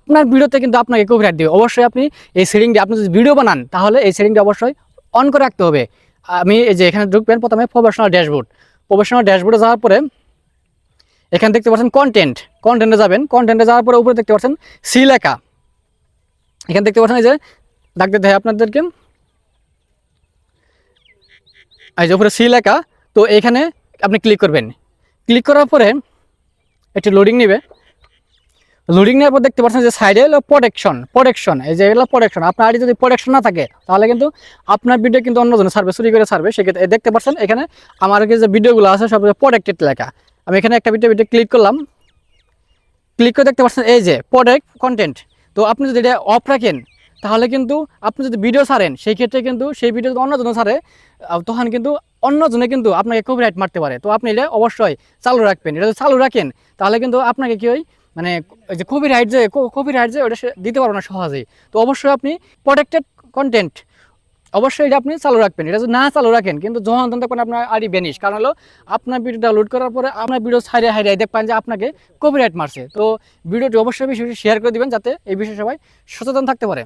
আপনার ভিডিওতে কিন্তু আপনাকে কপিরাইট দিবে। অবশ্যই আপনি এই সেটিংটি, আপনি যদি ভিডিও বানান তাহলে এই সেটিংটি অবশ্যই অন করে রাখতে হবে। আমি এই যে এখানে ঢুকবেন, প্রথমে প্রফেশনাল ড্যাশবোর্ডে যাওয়ার পরে এখানে দেখতে পাচ্ছেন কন্টেন্টে যাবেন। কন্টেন্টে যাওয়ার পরে উপরে দেখতে পাচ্ছেন সি লেখা, এখানে দেখতে পাচ্ছেন এই যে ডাক দিতে হয় আপনাদেরকে, এই যে উপরে সি লেখা। তো এখানে আপনি ক্লিক করবেন। ক্লিক করার পরে একটু লোডিং নেবে। লোডিং নেওয়ার পর দেখতে পাচ্ছেন যে সাইডে হলো প্রোটেকশন, এই যে এগুলো প্রোটেকশন। আপনার আইডি যদি প্রোটেকশন না থাকে তাহলে কিন্তু আপনার ভিডিও কিন্তু অন্যজনে ছাড়বে, চুরি করে ছাড়বে। সেক্ষেত্রে দেখতে পাচ্ছেন এখানে আমার যে ভিডিওগুলো আছে সব প্রোটেক্টেড লেখা। আমি এখানে একটা ভিডিও ক্লিক করলাম। ক্লিক করে দেখতে পাচ্ছেন এই যে প্রোটেক্ট কন্টেন্ট। তো আপনি যদি এটা অফ রাখেন তাহলে কিন্তু আপনি যদি ভিডিও ছাড়েন সেই ক্ষেত্রে কিন্তু সেই ভিডিও যদি অন্যজনে ছাড়ে তখন কিন্তু অন্যজনে কিন্তু আপনাকে কপিরাইট মারতে পারে। তো আপনি এটা অবশ্যই চালু রাখবেন। এটা যদি চালু রাখেন তাহলে কিন্তু আপনাকে কি হয়, মানে যে কপিরাইট যে ওটা দিতে পারবো না সহজেই। তো অবশ্যই আপনি প্রোটেক্টেড কন্টেন্ট অবশ্যই এটা আপনি চালু রাখবেন। এটা যদি না চালু রাখেন কিন্তু যখন তখন দেখবেন আপনার আইডি ব্যানিশ। কারণ হলো আপনার ভিডিওটা লোড করার পরে আপনার ভিডিও হারিয়ে দেখবেন যে আপনাকে কপিরাইট মারছে। তো ভিডিওটি অবশ্যই বেশি শেয়ার করে দিবেন যাতে এই বিষয়ে সবাই সচেতন থাকতে পারে।